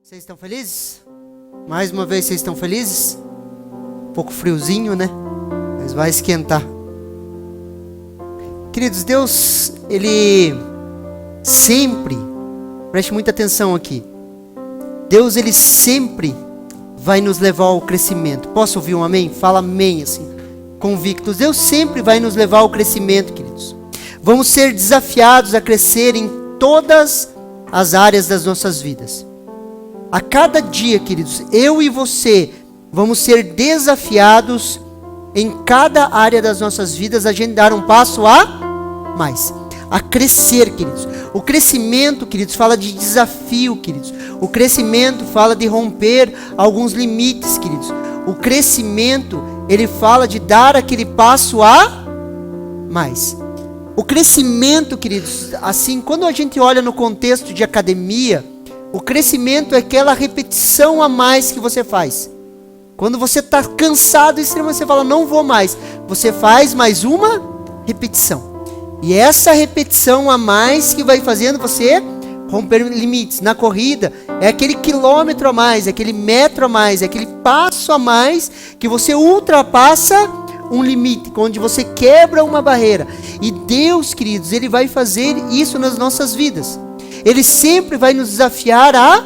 Vocês estão felizes? Mais uma vez vocês estão felizes? Um pouco friozinho, né? Mas vai esquentar. Queridos, Deus, Ele sempre, preste muita atenção aqui. Deus, Ele sempre vai nos levar ao crescimento. Posso ouvir um amém? Fala amém, assim, convictos. Deus sempre vai nos levar ao crescimento, queridos. Vamos ser desafiados a crescer em todas as áreas das nossas vidas. A cada dia, queridos, eu e você vamos ser desafiados em cada área das nossas vidas a gente dar um passo a mais, a crescer, queridos. O crescimento, queridos, fala de desafio, queridos. O crescimento fala de romper alguns limites, queridos. O crescimento, ele fala de dar aquele passo a mais. O crescimento, queridos, assim, quando a gente olha no contexto de academia, o crescimento é aquela repetição a mais que você faz. Quando você está cansado, você fala, não vou mais. Você faz mais uma repetição. E essa repetição a mais que vai fazendo você romper limites. Na corrida, é aquele quilômetro a mais, é aquele metro a mais, é aquele passo a mais que você ultrapassa um limite, onde você quebra uma barreira. E Deus, queridos, Ele vai fazer isso nas nossas vidas. Ele sempre vai nos desafiar a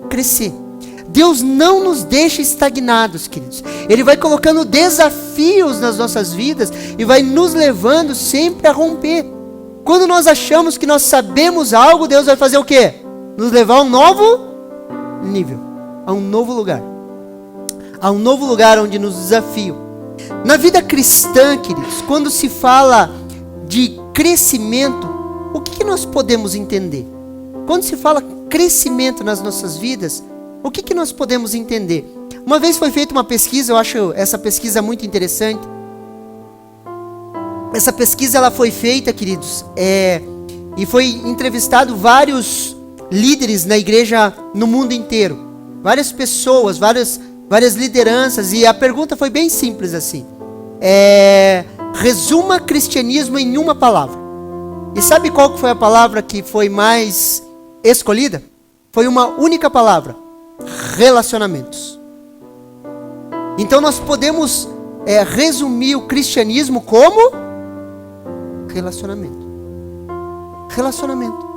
crescer. Deus não nos deixa estagnados, queridos. Ele vai colocando desafios nas nossas vidas e vai nos levando sempre a romper. Quando nós achamos que nós sabemos algo, Deus vai fazer o quê? Nos levar a um novo nível, a um novo lugar. A um novo lugar onde nos desafiam. Na vida cristã, queridos, quando se fala de crescimento, o que nós podemos entender? Quando se fala crescimento nas nossas vidas, o que nós podemos entender? Uma vez foi feita uma pesquisa, eu acho essa pesquisa muito interessante. Essa pesquisa ela foi feita, queridos, e foi entrevistado vários líderes na igreja no mundo inteiro. Várias pessoas, várias lideranças, e a pergunta foi bem simples assim. Resuma cristianismo em uma palavra. E sabe qual que foi a palavra que foi mais escolhida? Foi uma única palavra: relacionamentos. Então nós podemos resumir o cristianismo como relacionamento. Relacionamento.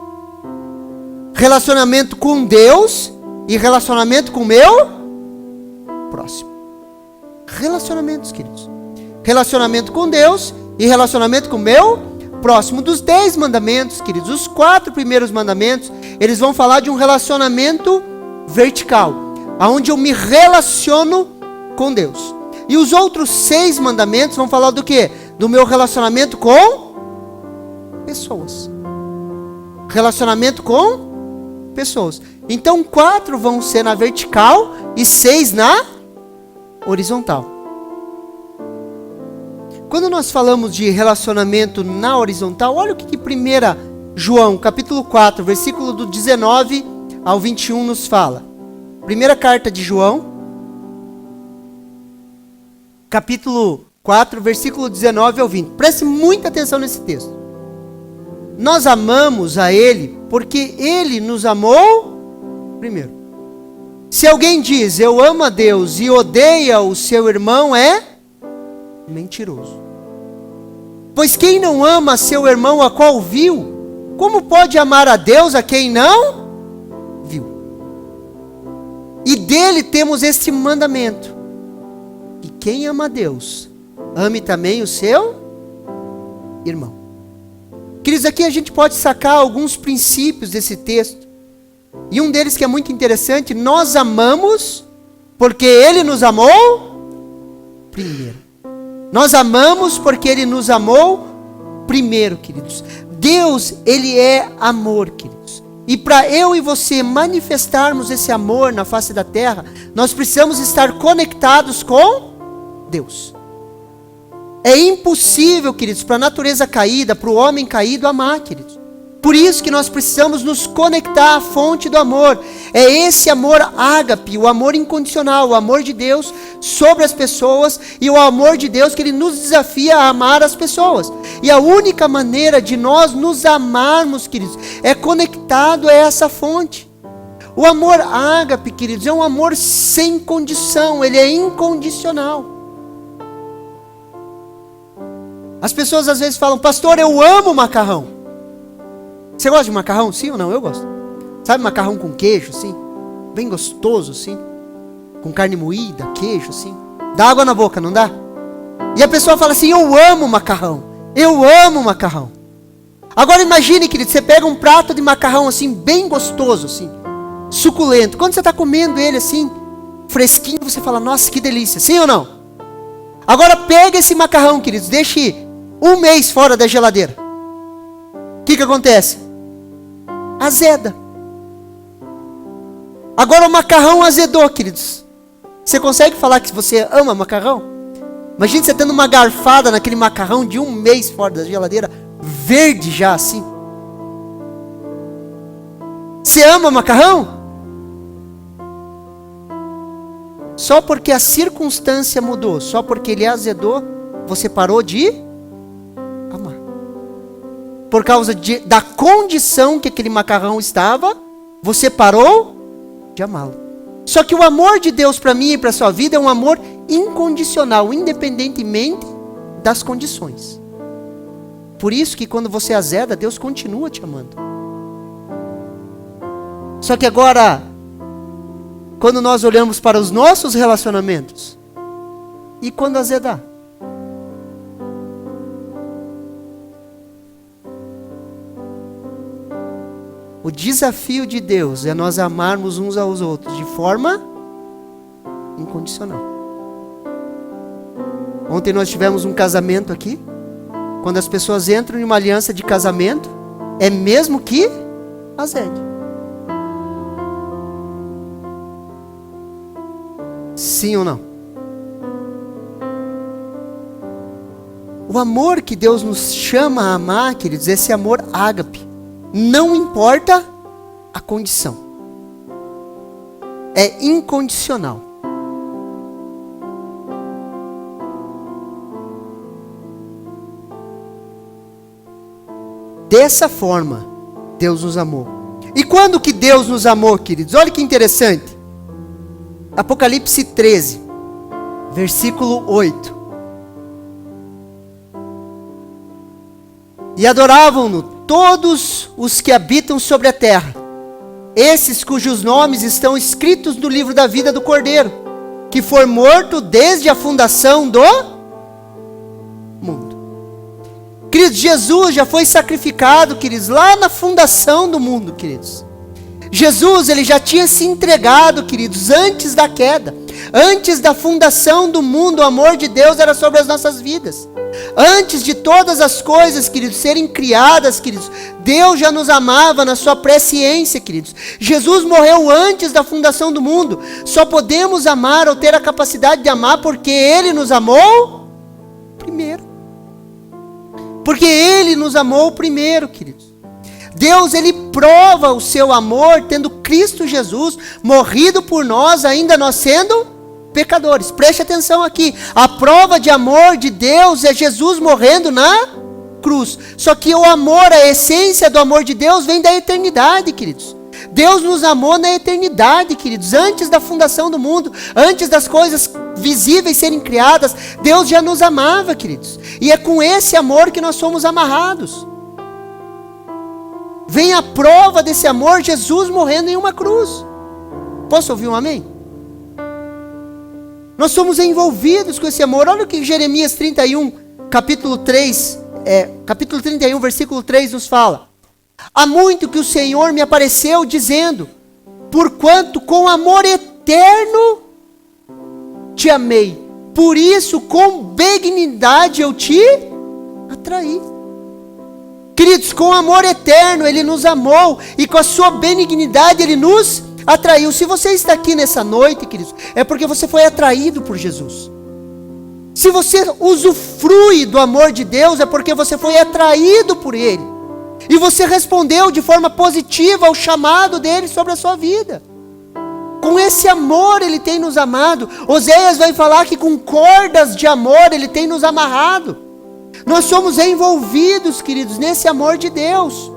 Relacionamento com Deus e relacionamento com o meu próximo. Relacionamentos, queridos. Relacionamento com Deus e relacionamento com o meu próximo. Dos 10 mandamentos, queridos, os 4 primeiros mandamentos, eles vão falar de um relacionamento vertical, aonde eu me relaciono com Deus. E os outros 6 mandamentos vão falar do quê? Do meu relacionamento com pessoas. Relacionamento com pessoas. Então 4 vão ser na vertical e 6 na horizontal. Quando nós falamos de relacionamento na horizontal, olha o que 1 João, capítulo 4, versículo do 19 ao 21 nos fala. Primeira carta de João, capítulo 4, versículo 19 ao 20. Preste muita atenção nesse texto. Nós amamos a Ele porque Ele nos amou primeiro. Se alguém diz, eu amo a Deus e odeia o seu irmão, é mentiroso. Pois quem não ama seu irmão a qual viu, como pode amar a Deus a quem não viu? E dele temos este mandamento: que quem ama a Deus, ame também o seu irmão. Queridos, aqui a gente pode sacar alguns princípios desse texto. E um deles que é muito interessante: nós amamos porque Ele nos amou primeiro. Nós amamos porque Ele nos amou primeiro, queridos. Deus, Ele é amor, queridos. E para eu e você manifestarmos esse amor na face da terra, nós precisamos estar conectados com Deus. É impossível, queridos, para a natureza caída, para o homem caído amar, queridos. Por isso que nós precisamos nos conectar à fonte do amor. É esse amor ágape, o amor incondicional, o amor de Deus sobre as pessoas e o amor de Deus que Ele nos desafia a amar as pessoas. E a única maneira de nós nos amarmos, queridos, é conectado a essa fonte. O amor ágape, queridos, é um amor sem condição, ele é incondicional. As pessoas às vezes falam, pastor, eu amo macarrão. Você gosta de macarrão, sim ou não? Eu gosto. Sabe macarrão com queijo, assim? Bem gostoso, assim. Com carne moída, queijo, assim. Dá água na boca, não dá? E a pessoa fala assim, eu amo macarrão. Eu amo macarrão. Agora imagine, querido, você pega um prato de macarrão assim, bem gostoso, assim. Suculento. Quando você está comendo ele assim, fresquinho, você fala, nossa, que delícia. Sim ou não? Agora pega esse macarrão, queridos, deixe 1 mês fora da geladeira. O que acontece? Azeda. Agora o macarrão azedou, queridos. Você consegue falar que você ama macarrão? Imagina você dando uma garfada naquele macarrão de 1 mês fora da geladeira, verde já assim. Você ama macarrão? Só porque a circunstância mudou, só porque ele azedou, você parou de amar. Por causa da condição que aquele macarrão estava, você parou de amá-lo. Só que o amor de Deus para mim e para a sua vida é um amor incondicional, independentemente das condições. Por isso que quando você azeda, Deus continua te amando. Só que agora, quando nós olhamos para os nossos relacionamentos, e quando azedar? O desafio de Deus é nós amarmos uns aos outros de forma incondicional. Ontem nós tivemos um casamento aqui. Quando as pessoas entram em uma aliança de casamento, é mesmo que azede. Sim ou não? O amor que Deus nos chama a amar, queridos, esse amor ágape. Não importa a condição. É incondicional. Dessa forma, Deus nos amou. E quando que Deus nos amou, queridos? Olha que interessante. Apocalipse 13, versículo 8. E adoravam-no todos os que habitam sobre a terra, esses cujos nomes estão escritos no livro da vida do Cordeiro, que foi morto desde a fundação do mundo. Queridos, Jesus já foi sacrificado, queridos, lá na fundação do mundo, queridos. Jesus, ele já tinha se entregado, queridos, antes da queda. Antes da fundação do mundo, o amor de Deus era sobre as nossas vidas. Antes de todas as coisas, queridos, serem criadas, queridos, Deus já nos amava na sua presciência, queridos. Jesus morreu antes da fundação do mundo. Só podemos amar ou ter a capacidade de amar porque Ele nos amou primeiro. Porque Ele nos amou primeiro, queridos. Deus, Ele prova o seu amor tendo Cristo Jesus morrido por nós, ainda nós sendo pecadores. Preste atenção aqui. A prova de amor de Deus é Jesus morrendo na cruz. Só que o amor, a essência do amor de Deus vem da eternidade, queridos. Deus nos amou na eternidade, queridos. Antes da fundação do mundo, antes das coisas visíveis serem criadas, Deus já nos amava, queridos. E é com esse amor que nós somos amarrados. Vem a prova desse amor, Jesus morrendo em uma cruz. Posso ouvir um amém? Nós somos envolvidos com esse amor. Olha o que Jeremias 31, capítulo 31, versículo 3 nos fala. Há muito que o Senhor me apareceu dizendo, porquanto com amor eterno te amei, por isso com benignidade eu te atraí. Queridos, com amor eterno Ele nos amou, e com a sua benignidade Ele nos atraiu. Se você está aqui nessa noite, queridos, é porque você foi atraído por Jesus. Se você usufrui do amor de Deus, é porque você foi atraído por Ele. E você respondeu de forma positiva ao chamado dEle sobre a sua vida. Com esse amor Ele tem nos amado. Oséias vai falar que com cordas de amor Ele tem nos amarrado. Nós somos envolvidos, queridos, nesse amor de Deus.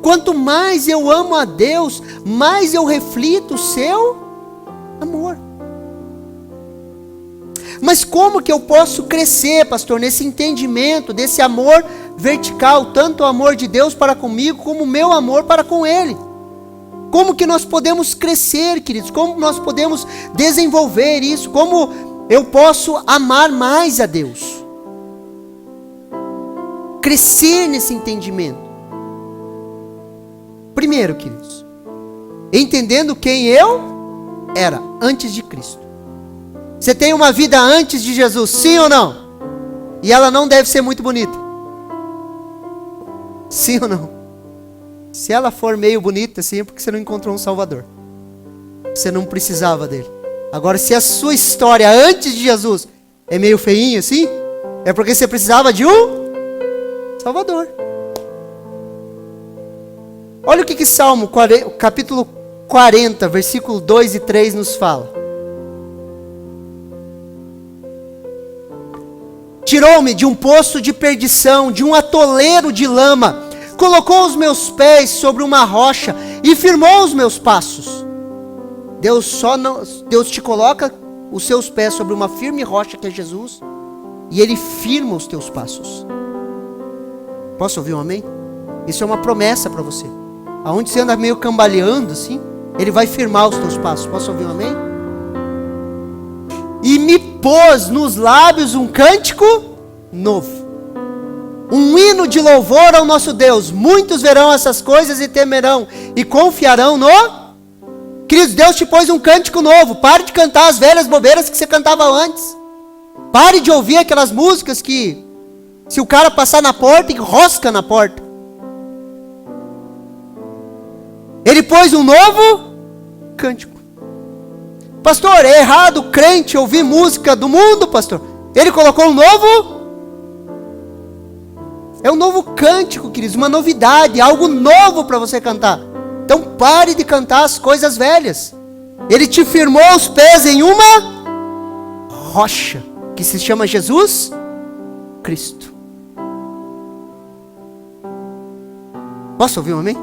Quanto mais eu amo a Deus, mais eu reflito o seu amor. Mas como que eu posso crescer, pastor, nesse entendimento, desse amor vertical, tanto o amor de Deus para comigo, como o meu amor para com Ele? Como que nós podemos crescer, queridos? Como nós podemos desenvolver isso? Como eu posso amar mais a Deus? Crescer nesse entendimento. Primeiro, queridos, entendendo quem eu era antes de Cristo. Você tem uma vida antes de Jesus, sim ou não? E ela não deve ser muito bonita. Sim ou não? Se ela for meio bonita, sim, é porque você não encontrou um Salvador. Você não precisava dele. Agora, se a sua história antes de Jesus é meio feinha assim, é porque você precisava de um Salvador. Olha o que Salmo capítulo 40, versículo 2 e 3 nos fala. Tirou-me de um poço de perdição, de um atoleiro de lama, colocou os meus pés sobre uma rocha e firmou os meus passos. Deus te coloca os seus pés sobre uma firme rocha que é Jesus, e Ele firma os teus passos. Posso ouvir um amém? Isso é uma promessa para você. Aonde você anda meio cambaleando assim, Ele vai firmar os teus passos. Posso ouvir um amém? E me pôs nos lábios um cântico novo, um hino de louvor ao nosso Deus. Muitos verão essas coisas e temerão e confiarão no... Queridos, Deus te pôs um cântico novo. Pare de cantar as velhas bobeiras que você cantava antes. Pare de ouvir aquelas músicas que, se o cara passar na porta, enrosca na porta. Ele pôs um novo cântico. Pastor, é errado o crente ouvir música do mundo, pastor? Ele colocou um novo... É um novo cântico, queridos, uma novidade, algo novo para você cantar. Então pare de cantar as coisas velhas. Ele te firmou os pés em uma rocha, que se chama Jesus Cristo. Posso ouvir um amém?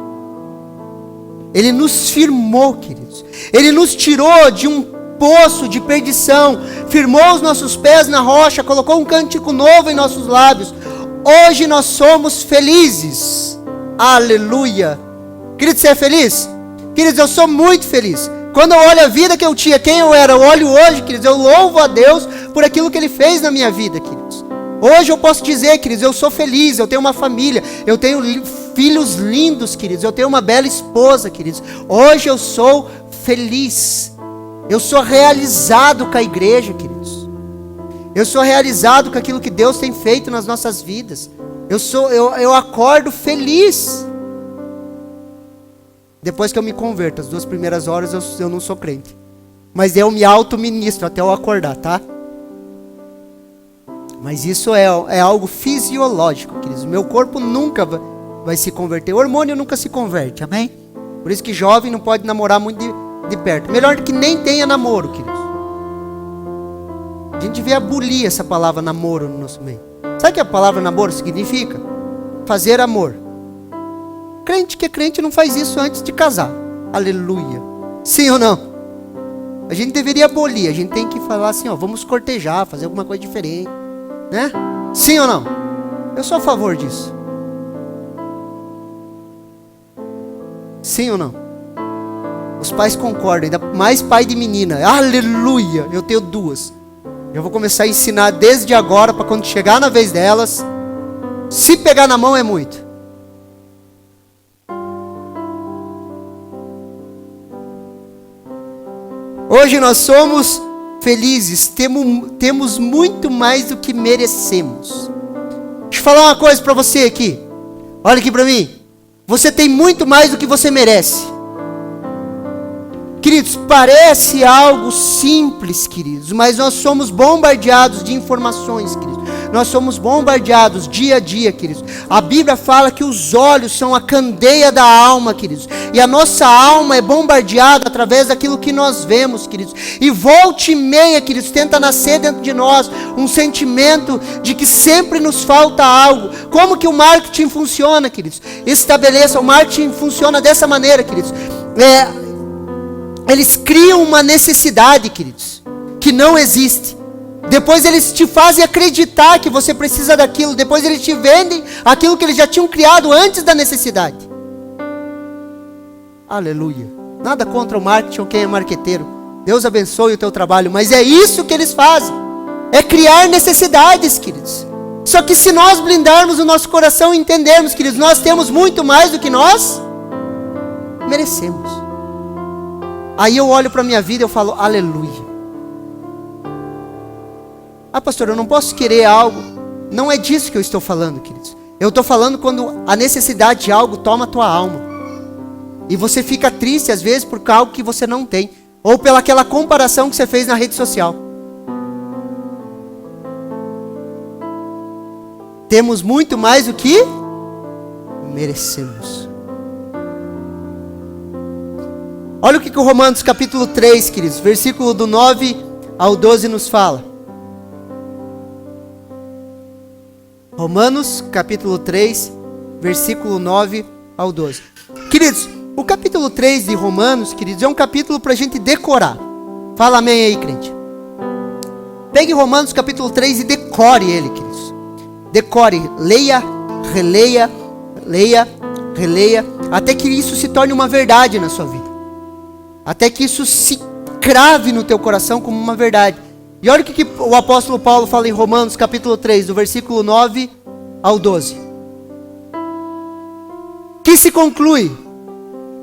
Ele nos firmou, queridos. Ele nos tirou de um poço de perdição, firmou os nossos pés na rocha, colocou um cântico novo em nossos lábios. Hoje nós somos felizes. Aleluia. Queridos, você é feliz? Queridos, eu sou muito feliz. Quando eu olho a vida que eu tinha, quem eu era, eu olho hoje, queridos, eu louvo a Deus por aquilo que Ele fez na minha vida, queridos. Hoje eu posso dizer, queridos, eu sou feliz, eu tenho uma família, eu tenho filhos lindos, queridos, eu tenho uma bela esposa, queridos. Hoje eu sou feliz. Eu sou realizado com a igreja, queridos. Eu sou realizado com aquilo que Deus tem feito nas nossas vidas. Eu acordo feliz. Depois que eu me converto, as 2 primeiras horas eu não sou crente. Mas eu me auto-ministro até eu acordar, tá? Mas isso é algo fisiológico, queridos. O meu corpo nunca vai se converter. O hormônio nunca se converte, amém? Por isso que jovem não pode namorar muito de perto. Melhor que nem tenha namoro, queridos. A gente devia abolir essa palavra namoro no nosso meio. Sabe o que a palavra namoro significa? Fazer amor. Crente que é crente não faz isso antes de casar. Aleluia. Sim ou não? A gente deveria abolir. A gente tem que falar assim, ó, vamos cortejar, fazer alguma coisa diferente, né? Sim ou não? Eu sou a favor disso. Sim ou não? Os pais concordam, ainda mais pai de menina. Aleluia. Eu tenho 2. Eu vou começar a ensinar desde agora, para quando chegar na vez delas, se pegar na mão é muito. Hoje nós somos felizes, temos muito mais do que merecemos. Deixa eu falar uma coisa para você aqui. Olha aqui para mim. Você tem muito mais do que você merece. Queridos, parece algo simples, queridos, mas nós somos bombardeados de informações, queridos. Nós somos bombardeados dia a dia, queridos. A Bíblia fala que os olhos são a candeia da alma, queridos. E a nossa alma é bombardeada através daquilo que nós vemos, queridos. E volta e meia, queridos, tenta nascer dentro de nós um sentimento de que sempre nos falta algo. Como que o marketing funciona, queridos? O marketing funciona dessa maneira, queridos. Eles criam uma necessidade, queridos, que não existe. Depois eles te fazem acreditar que você precisa daquilo. Depois eles te vendem aquilo que eles já tinham criado antes da necessidade. Aleluia. Nada contra o marketing ou quem é marqueteiro. Deus abençoe o teu trabalho. Mas é isso que eles fazem. É criar necessidades, queridos. Só que se nós blindarmos o nosso coração e entendermos, queridos, nós temos muito mais do que nós merecemos. Aí eu olho para a minha vida e eu falo, aleluia. Ah, pastor, eu não posso querer algo. Não é disso que eu estou falando, queridos. Eu estou falando quando a necessidade de algo toma a tua alma. E você fica triste às vezes por algo que você não tem. Ou pelaquela comparação que você fez na rede social. Temos muito mais do que merecemos. Olha o que o Romanos capítulo 3, queridos, versículo do 9 ao 12 nos fala. Romanos capítulo 3, versículo 9 ao 12. Queridos, o capítulo 3 de Romanos, queridos, é um capítulo para a gente decorar. Fala amém aí, crente. Pegue Romanos capítulo 3 e decore ele, queridos. Decore, leia, releia, até que isso se torne uma verdade na sua vida. Até que isso se crave no teu coração como uma verdade. E olha o que o apóstolo Paulo fala em Romanos capítulo 3, do versículo 9 ao 12. Que se conclui?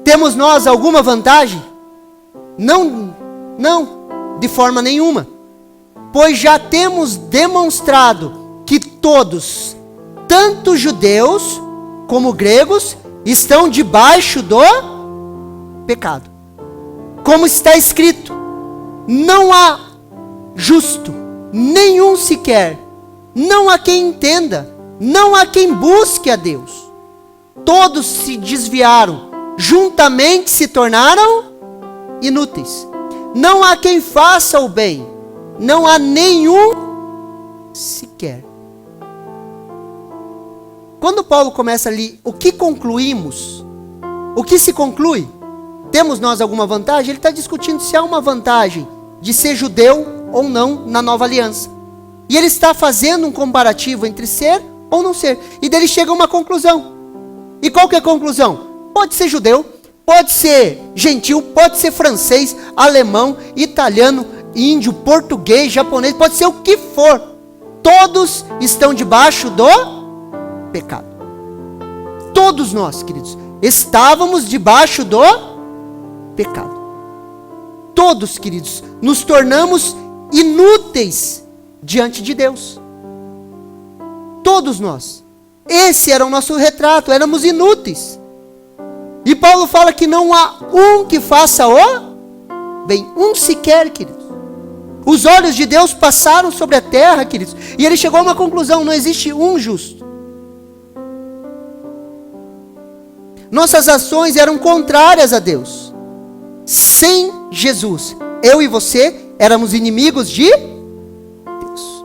Temos nós alguma vantagem? Não, de forma nenhuma. Pois já temos demonstrado que todos, tanto judeus como gregos, estão debaixo do pecado. Como está escrito, não há justo, nenhum sequer, não há quem entenda, não há quem busque a Deus. Todos se desviaram, juntamente se tornaram inúteis. Não há quem faça o bem, não há nenhum sequer. Quando Paulo começa ali, o que concluímos? O que se conclui? Temos nós alguma vantagem? Ele está discutindo se há uma vantagem de ser judeu ou não na nova aliança. E ele está fazendo um comparativo entre ser ou não ser. E daí ele chega a uma conclusão. E qual que é a conclusão? Pode ser judeu, pode ser gentil, pode ser francês, alemão, italiano, índio, português, japonês, pode ser o que for. Todos estão debaixo do pecado. Todos nós, queridos, estávamos debaixo do pecado. Todos, queridos, nos tornamos inúteis diante de Deus. Todos nós. Esse era o nosso retrato, éramos inúteis. E Paulo fala que não há um que faça o bem, um sequer, queridos. Os olhos de Deus passaram sobre a terra, queridos, e ele chegou a uma conclusão, não existe um justo. Nossas ações eram contrárias a Deus. Sem Jesus, eu e você éramos inimigos de Deus.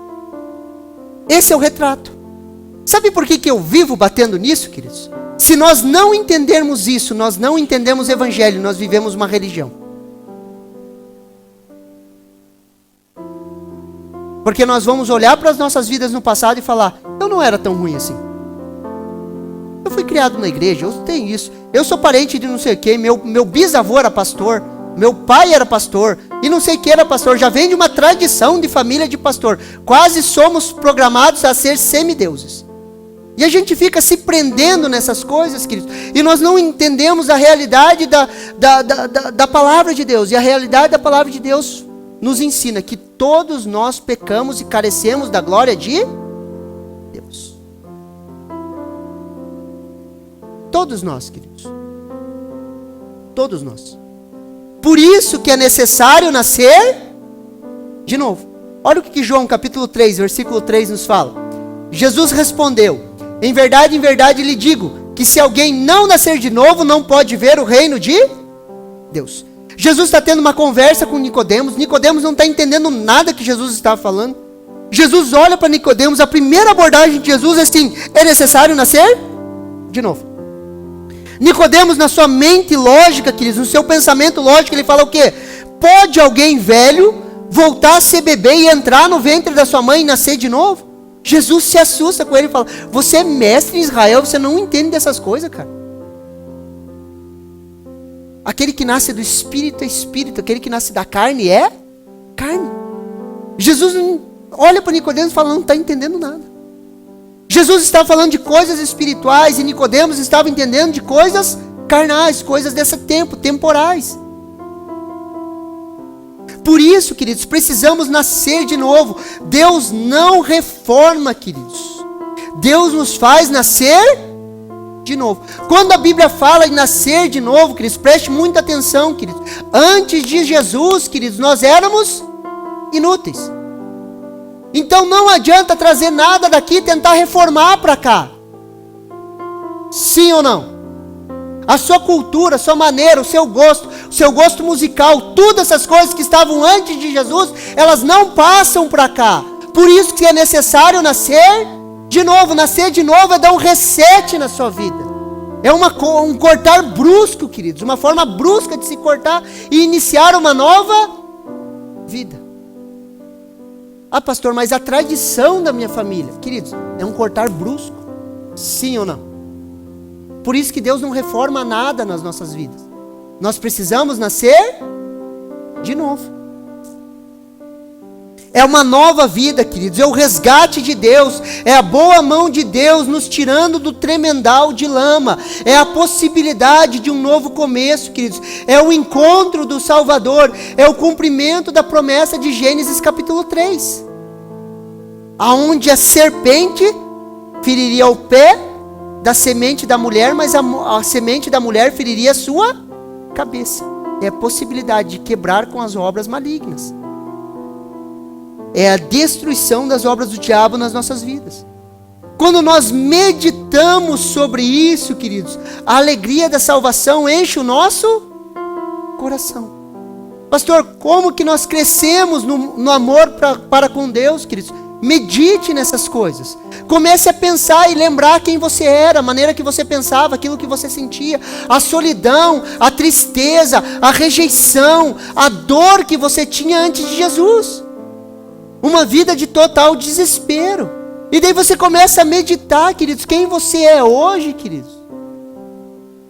Esse é o retrato. Sabe por que eu vivo batendo nisso, queridos? Se nós não entendermos isso, nós não entendemos o evangelho, nós vivemos uma religião. Porque nós vamos olhar para as nossas vidas no passado e falar, eu não era tão ruim assim. Eu fui criado na igreja, eu tenho isso. Eu sou parente de não sei quem, meu bisavô era pastor, meu pai era pastor, e não sei quem era pastor. Já vem de uma tradição de família de pastor. Quase somos programados a ser semideuses. E a gente fica se prendendo nessas coisas, queridos. E nós não entendemos a realidade da palavra de Deus. E a realidade da palavra de Deus nos ensina que todos nós pecamos e carecemos da glória de Deus. Todos nós, queridos. Todos nós. Por isso que é necessário nascer de novo. Olha o que João capítulo 3, versículo 3 nos fala. Jesus respondeu: em verdade lhe digo, que se alguém não nascer de novo, não pode ver o reino de Deus. Jesus está tendo uma conversa com Nicodemos. Nicodemos não está entendendo nada que Jesus estava falando. Jesus olha para Nicodemos, a primeira abordagem de Jesus é assim: é necessário nascer de novo. Nicodemos, na sua mente lógica, queridos, no seu pensamento lógico, ele fala o quê? Pode alguém velho voltar a ser bebê e entrar no ventre da sua mãe e nascer de novo? Jesus se assusta com ele e fala: você é mestre em Israel, você não entende dessas coisas, cara. Aquele que nasce do Espírito é Espírito, aquele que nasce da carne é carne. Jesus olha para Nicodemos e fala: não está entendendo nada. Jesus estava falando de coisas espirituais e Nicodemos estava entendendo de coisas carnais, coisas desse tempo, temporais. Por isso, queridos, precisamos nascer de novo. Deus não reforma, queridos. Deus nos faz nascer de novo. Quando a Bíblia fala em nascer de novo, queridos, preste muita atenção, queridos. Antes de Jesus, queridos, nós éramos inúteis. Então não adianta trazer nada daqui e tentar reformar para cá. Sim ou não? A sua cultura, a sua maneira, o seu gosto musical, todas essas coisas que estavam antes de Jesus, elas não passam para cá. Por isso que é necessário nascer de novo. Nascer de novo é dar um reset na sua vida. É um cortar brusco, queridos. Uma forma brusca de se cortar e iniciar uma nova vida. Ah, pastor, mas a tradição da minha família, queridos, é um cortar brusco. Sim ou não? Por isso que Deus não reforma nada nas nossas vidas. Nós precisamos nascer de novo. É uma nova vida, queridos. É o resgate de Deus. É a boa mão de Deus nos tirando do tremendal de lama. É a possibilidade de um novo começo, queridos. É o encontro do Salvador. É o cumprimento da promessa de Gênesis capítulo 3. Aonde a serpente feriria o pé da semente da mulher, mas a semente da mulher feriria a sua cabeça. É a possibilidade de quebrar com as obras malignas. É a destruição das obras do diabo nas nossas vidas. Quando nós meditamos sobre isso, queridos, a alegria da salvação enche o nosso coração. Pastor, como que nós crescemos no amor para com Deus, queridos? Medite nessas coisas. Comece a pensar e lembrar quem você era, a maneira que você pensava, aquilo que você sentia, a solidão, a tristeza, a rejeição, a dor que você tinha antes de Jesus. Uma vida de total desespero. E daí você começa a meditar, queridos, quem você é hoje, queridos.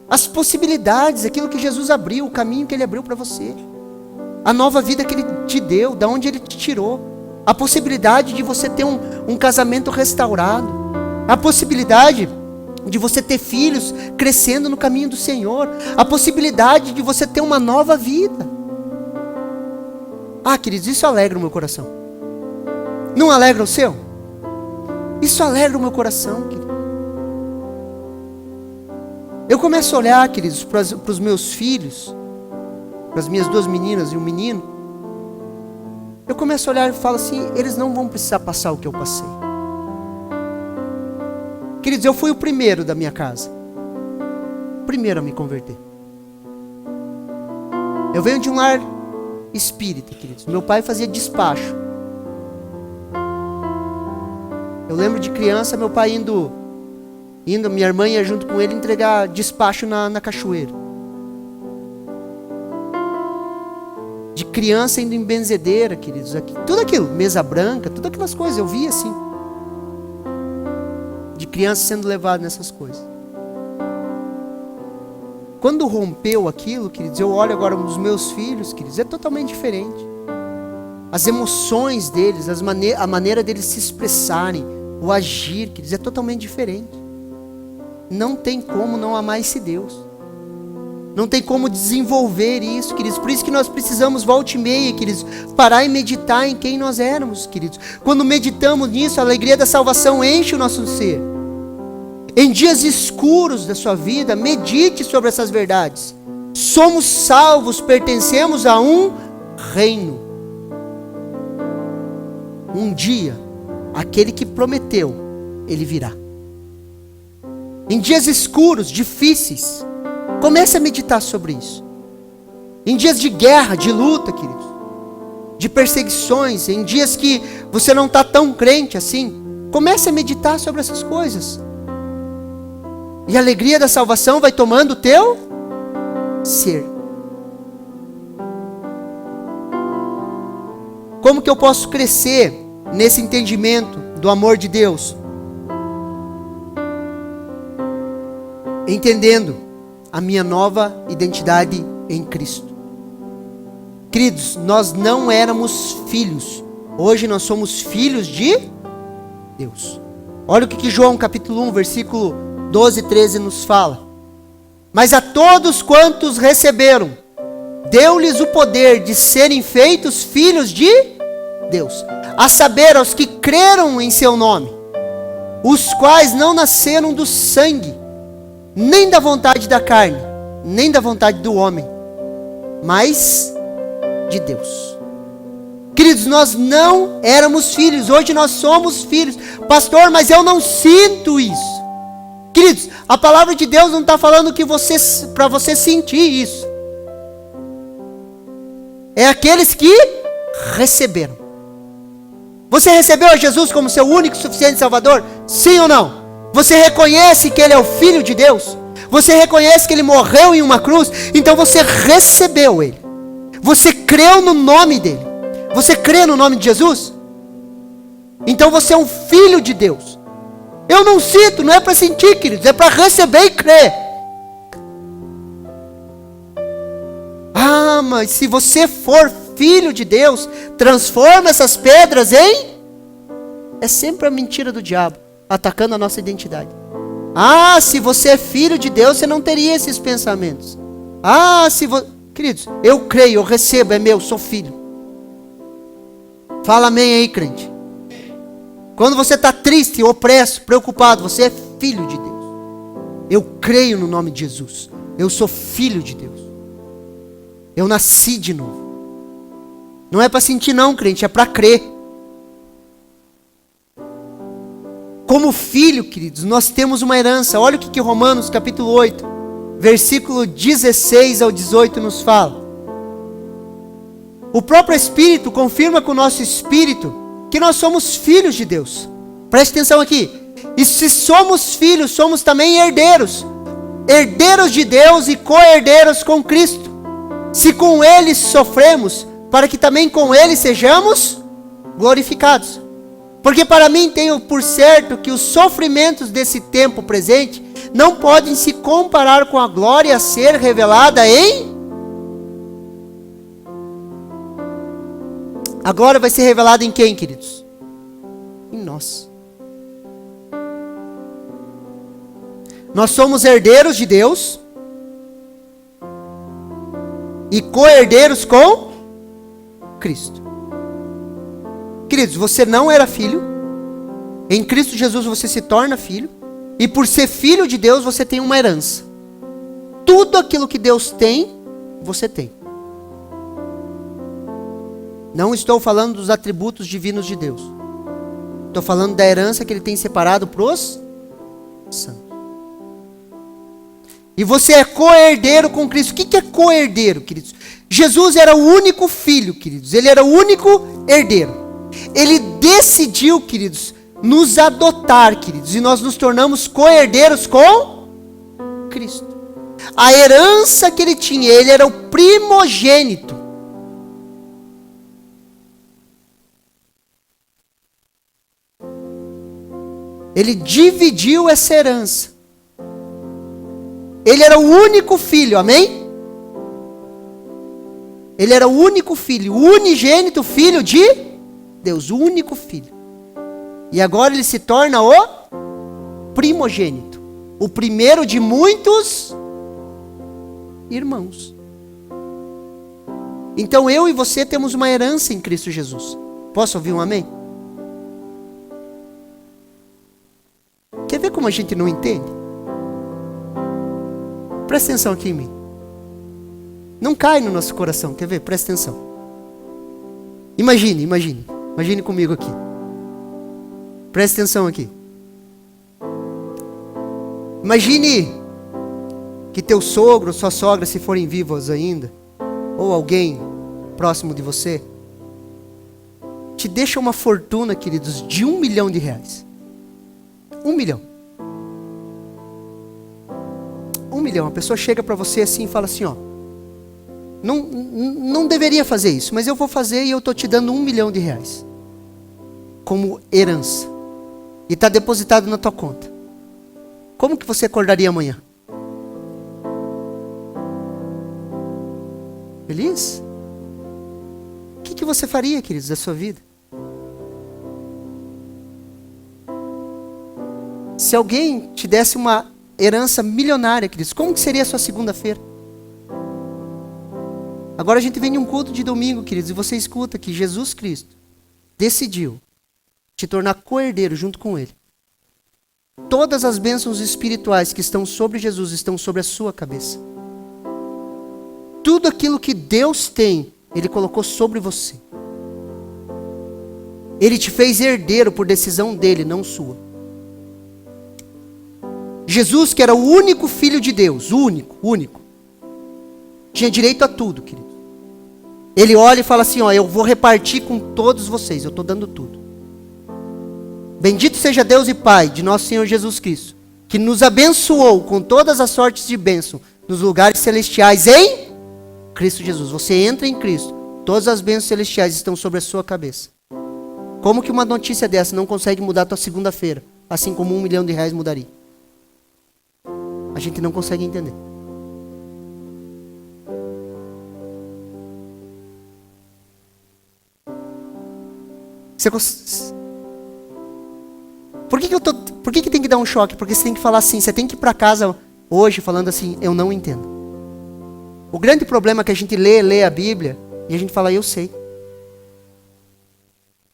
As possibilidades, aquilo que Jesus abriu, o caminho que Ele abriu para você. A nova vida que Ele te deu, da onde Ele te tirou. A possibilidade de você ter um casamento restaurado. A possibilidade de você ter filhos crescendo no caminho do Senhor. A possibilidade de você ter uma nova vida. Ah, queridos, isso alegra o meu coração. Não alegra o seu? Isso alegra o meu coração, querido. Eu começo a olhar, queridos, para os meus filhos, para as minhas duas meninas e um menino. Eu começo a olhar e falo assim: eles não vão precisar passar o que eu passei. Queridos, eu fui o primeiro da minha casa. O primeiro a me converter. Eu venho de um lar espírita, queridos. Meu pai fazia despacho. Eu lembro de criança, meu pai indo, minha irmã ia junto com ele entregar despacho na cachoeira. De criança indo em benzedeira, queridos, tudo aquilo, mesa branca, todas aquelas coisas, eu via assim. De criança sendo levado nessas coisas. Quando rompeu aquilo, queridos, eu olho agora os meus filhos, queridos, é totalmente diferente. As emoções deles, a maneira deles se expressarem, o agir, queridos, é totalmente diferente. Não tem como não amar esse Deus. Não tem como desenvolver isso, queridos. Por isso que nós precisamos, volta e meia, queridos, parar e meditar em quem nós éramos, queridos. Quando meditamos nisso, a alegria da salvação enche o nosso ser. Em dias escuros da sua vida, medite sobre essas verdades. Somos salvos, pertencemos a um reino. Um dia, aquele que prometeu Ele virá. Em dias escuros, difíceis, comece a meditar sobre isso. Em dias de guerra, de luta, queridos, de perseguições, em dias que você não está tão crente assim, comece a meditar sobre essas coisas. E a alegria da salvação vai tomando o teu ser. Como que eu posso crescer nesse entendimento do amor de Deus? Entendendo a minha nova identidade em Cristo. Queridos, nós não éramos filhos. Hoje nós somos filhos de Deus. Olha o que João capítulo 1, versículo 12 e 13 nos fala. Mas a todos quantos receberam, deu-lhes o poder de serem feitos filhos de Deus. A saber, aos que creram em seu nome, os quais não nasceram do sangue, nem da vontade da carne, nem da vontade do homem, mas de Deus. Queridos, nós não éramos filhos, hoje nós somos filhos. Pastor, mas eu não sinto isso. Queridos, a palavra de Deus não está falando que para você sentir isso. É aqueles que receberam. Você recebeu a Jesus como seu único e suficiente Salvador? Sim ou não? Você reconhece que Ele é o Filho de Deus? Você reconhece que Ele morreu em uma cruz? Então você recebeu Ele. Você creu no nome dEle. Você crê no nome de Jesus? Então você é um filho de Deus. Eu não sinto, não é para sentir, queridos, é para receber e crer. Ah, mas se você for filho de Deus, transforma essas pedras em... É sempre a mentira do diabo, atacando a nossa identidade. Ah, se você é filho de Deus, você não teria esses pensamentos. Ah, se você... Queridos, eu creio, eu recebo, é meu, sou filho. Fala amém aí, crente. Quando você está triste, opresso, preocupado, você é filho de Deus. Eu creio no nome de Jesus. Eu sou filho de Deus. Eu nasci de novo. Não é para sentir não, crente, é para crer. Como filho, queridos, nós temos uma herança. Olha o que Romanos capítulo 8, versículo 16 ao 18 nos fala. O próprio Espírito confirma com o nosso Espírito que nós somos filhos de Deus. Preste atenção aqui. E se somos filhos, somos também herdeiros. Herdeiros de Deus e co-herdeiros com Cristo. Se com Ele sofremos, para que também com Ele sejamos glorificados. Porque para mim tenho por certo que os sofrimentos desse tempo presente não podem se comparar com a glória a ser revelada em... A glória vai ser revelada em quem, queridos? Em nós. Nós somos herdeiros de Deus e co-herdeiros com Cristo. Queridos, você não era filho. Em Cristo Jesus você se torna filho. E por ser filho de Deus você tem uma herança. Tudo aquilo que Deus tem, você tem. Não estou falando dos atributos divinos de Deus. Estou falando da herança que Ele tem separado para os santos. E você é co-herdeiro com Cristo. O que é co-herdeiro, queridos? Jesus era o único filho, queridos. Ele era o único herdeiro. Ele decidiu, queridos, nos adotar, queridos. E nós nos tornamos co-herdeiros com Cristo. A herança que Ele tinha, Ele era o primogênito. Ele dividiu essa herança. Ele era o único filho, amém? Ele era o único filho, o unigênito filho de Deus, o único filho. E agora ele se torna o primogênito, o primeiro de muitos irmãos. Então eu e você temos uma herança em Cristo Jesus. Posso ouvir um amém? Quer ver como a gente não entende? Presta atenção aqui em mim. Não cai no nosso coração, quer ver? Presta atenção. Imagine comigo aqui. Presta atenção aqui. Imagine que teu sogro, sua sogra, se forem vivos ainda, ou alguém próximo de você, te deixa uma fortuna, queridos, de R$1 milhão. R$1 milhão. R$1 milhão. A pessoa chega para você assim e fala assim, ó, não deveria fazer isso, mas eu vou fazer e eu estou te dando R$1 milhão como herança. E está depositado na tua conta. Como que você acordaria amanhã? Feliz? O que você faria, queridos, da sua vida? Se alguém te desse uma herança milionária, queridos, como que seria a sua segunda-feira? Agora a gente vem em um culto de domingo, queridos, e você escuta que Jesus Cristo decidiu te tornar co-herdeiro junto com Ele. Todas as bênçãos espirituais que estão sobre Jesus estão sobre a sua cabeça. Tudo aquilo que Deus tem, Ele colocou sobre você. Ele te fez herdeiro por decisão dele, não sua. Jesus, que era o único filho de Deus, único, tinha direito a tudo, querido. Ele olha e fala assim, ó, eu vou repartir com todos vocês, eu estou dando tudo. Bendito seja Deus e Pai de nosso Senhor Jesus Cristo, que nos abençoou com todas as sortes de bênção nos lugares celestiais em Cristo Jesus. Você entra em Cristo, todas as bênçãos celestiais estão sobre a sua cabeça. Como que uma notícia dessa não consegue mudar a tua segunda-feira, assim como R$1 milhão mudaria? A gente não consegue entender. Por que tem que dar um choque? Porque você tem que falar assim, você tem que ir para casa hoje falando assim, eu não entendo. O grande problema é que a gente lê a Bíblia e a gente fala, eu sei.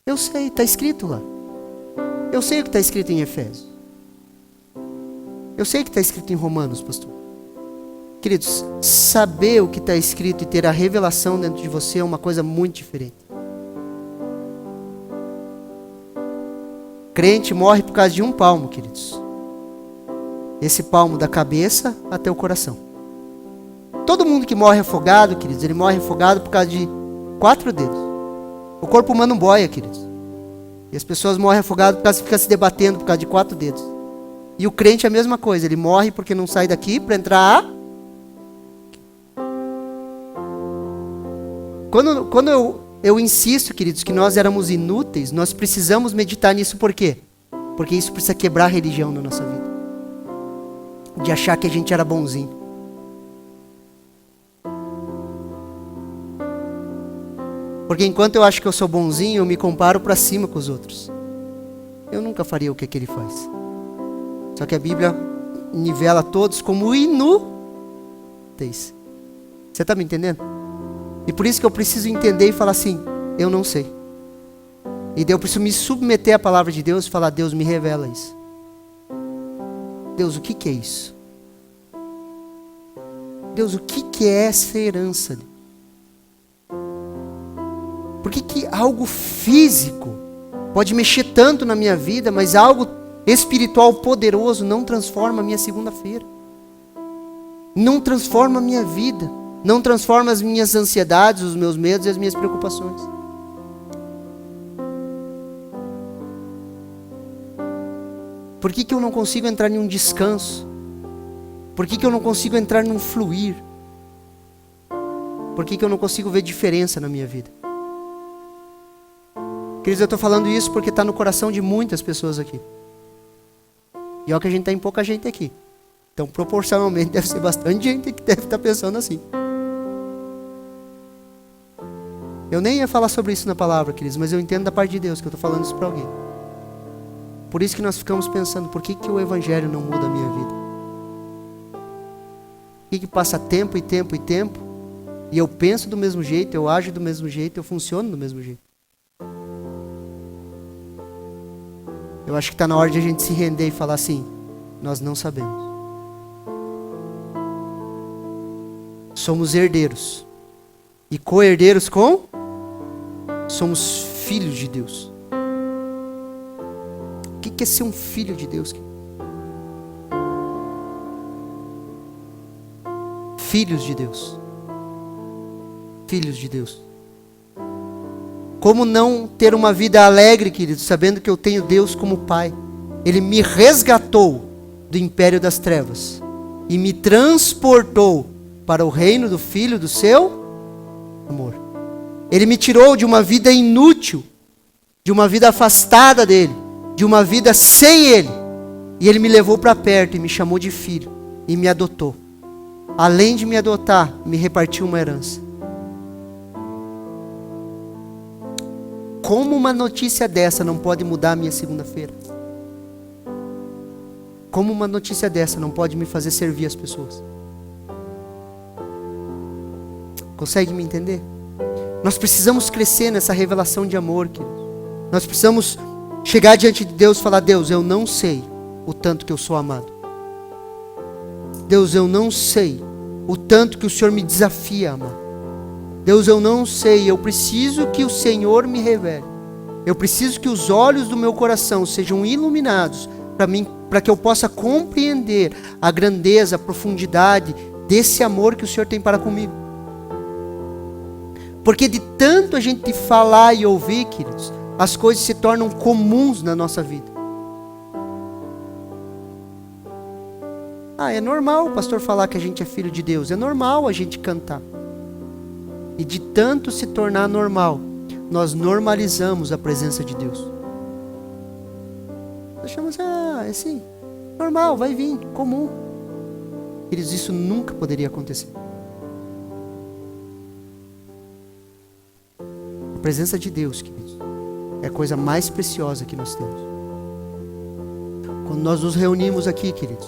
Eu sei, está escrito lá. Eu sei o que está escrito em Efésios. Eu sei o que está escrito em Romanos, pastor. Queridos, saber o que está escrito e ter a revelação dentro de você é uma coisa muito diferente. Crente morre por causa de um palmo, queridos. Esse palmo da cabeça até o coração. Todo mundo que morre afogado, queridos, ele morre afogado por causa de 4 dedos. O corpo humano boia, queridos. E as pessoas morrem afogadas por causa de ficar se debatendo por causa de 4 dedos. E o crente é a mesma coisa, ele morre porque não sai daqui para entrar. Quando eu insisto, queridos, que nós éramos inúteis, nós precisamos meditar nisso por quê? Porque isso precisa quebrar a religião na nossa vida. De achar que a gente era bonzinho. Porque enquanto eu acho que eu sou bonzinho, eu me comparo para cima com os outros. Eu nunca faria o que ele faz. Só que a Bíblia nivela todos como inúteis. Você está me entendendo? E por isso que eu preciso entender e falar assim, eu não sei. E daí eu preciso me submeter à palavra de Deus e falar, Deus, me revela isso. Deus, o que é isso? Deus, o que é essa herança? Por que algo físico pode mexer tanto na minha vida, mas algo espiritual poderoso não transforma a minha segunda-feira? Não transforma a minha vida. Não transforma as minhas ansiedades, os meus medos e as minhas preocupações. Por que eu não consigo entrar em um descanso? Por que eu não consigo entrar num fluir? Por que eu não consigo ver diferença na minha vida? Queridos, eu estou falando isso porque está no coração de muitas pessoas aqui. E olha que a gente tem pouca gente aqui. Então, proporcionalmente, deve ser bastante gente que deve estar pensando assim. Eu nem ia falar sobre isso na palavra, queridos, mas eu entendo da parte de Deus que eu estou falando isso para alguém. Por isso que nós ficamos pensando, por que o Evangelho não muda a minha vida? Por que passa tempo e tempo e tempo, e eu penso do mesmo jeito, eu ajo do mesmo jeito, eu funciono do mesmo jeito? Eu acho que está na hora de a gente se render e falar assim, nós não sabemos. Somos herdeiros. E co-herdeiros com? Somos filhos de Deus. O que é ser um filho de Deus? filhos de Deus. Filhos de Deus. Como não ter uma vida alegre, queridos, sabendo que eu tenho Deus como Pai? Ele me resgatou do império das trevas e me transportou para o reino do Filho do seu amor. Ele me tirou de uma vida inútil, de uma vida afastada dele, de uma vida sem ele, e ele me levou para perto e me chamou de filho e me adotou. Além de me adotar, me repartiu uma herança. Como uma notícia dessa não pode mudar a minha segunda-feira? Como uma notícia dessa não pode me fazer servir as pessoas? Consegue me entender? Nós precisamos crescer nessa revelação de amor, querido. Nós precisamos chegar diante de Deus e falar: Deus, eu não sei o tanto que eu sou amado. Deus, eu não sei o tanto que o Senhor me desafia a amar. Deus, eu não sei, eu preciso que o Senhor me revele. Eu preciso que os olhos do meu coração sejam iluminados para que eu possa compreender a grandeza, a profundidade desse amor que o Senhor tem para comigo. Porque de tanto a gente falar e ouvir, queridos, as coisas se tornam comuns na nossa vida. É normal o pastor falar que a gente é filho de Deus, é normal a gente cantar. E de tanto se tornar normal, nós normalizamos a presença de Deus. Nós chamamos, é assim, normal, vai vir, comum. Queridos, isso nunca poderia acontecer. A presença de Deus, queridos, é a coisa mais preciosa que nós temos. Quando nós nos reunimos aqui, queridos,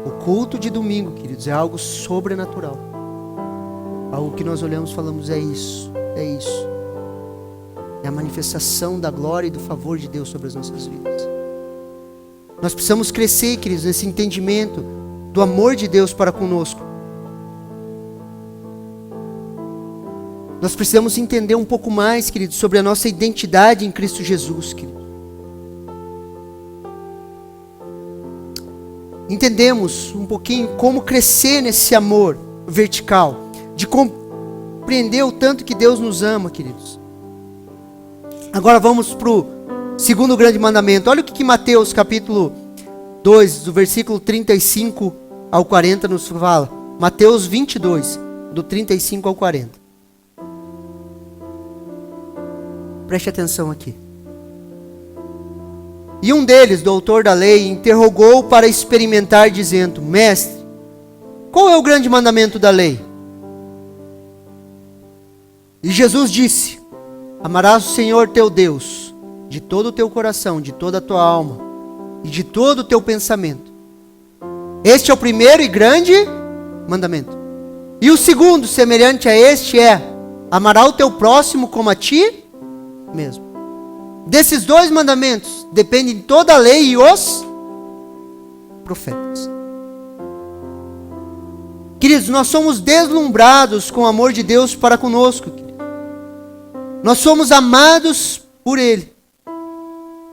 o culto de domingo, queridos, é algo sobrenatural. Algo que nós olhamos e falamos: é isso, é isso. É a manifestação da glória e do favor de Deus sobre as nossas vidas. Nós precisamos crescer, queridos, nesse entendimento do amor de Deus para conosco. Nós precisamos entender um pouco mais, queridos, sobre a nossa identidade em Cristo Jesus, queridos. Entendemos um pouquinho como crescer nesse amor vertical, de compreender o tanto que Deus nos ama, queridos. Agora vamos para o segundo grande mandamento. Olha o que Mateus capítulo 2, do versículo 35 ao 40 nos fala. Mateus 22, do 35 ao 40. Preste atenção aqui. E um deles, doutor da lei, interrogou para experimentar, dizendo: Mestre, qual é o grande mandamento da lei? E Jesus disse: Amarás o Senhor teu Deus de todo o teu coração, de toda a tua alma e de todo o teu pensamento. Este é o primeiro e grande mandamento. E o segundo, semelhante a este, é: amarás o teu próximo como a ti mesmo. Desses dois mandamentos dependem toda a lei e os profetas. Queridos, nós somos deslumbrados com o amor de Deus para conosco. Nós somos amados por Ele.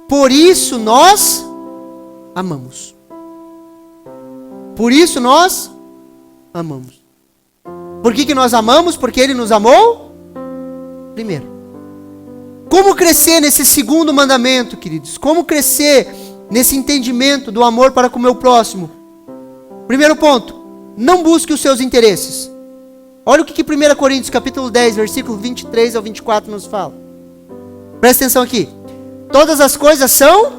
Por isso nós amamos. Por isso nós amamos. Por que nós amamos? Porque Ele nos amou primeiro. Como crescer nesse segundo mandamento, queridos? Como crescer nesse entendimento do amor para com o meu próximo? Primeiro ponto: não busque os seus interesses. Olha o que 1 Coríntios capítulo 10, versículo 23 ao 24 nos fala. Presta atenção aqui. Todas as coisas são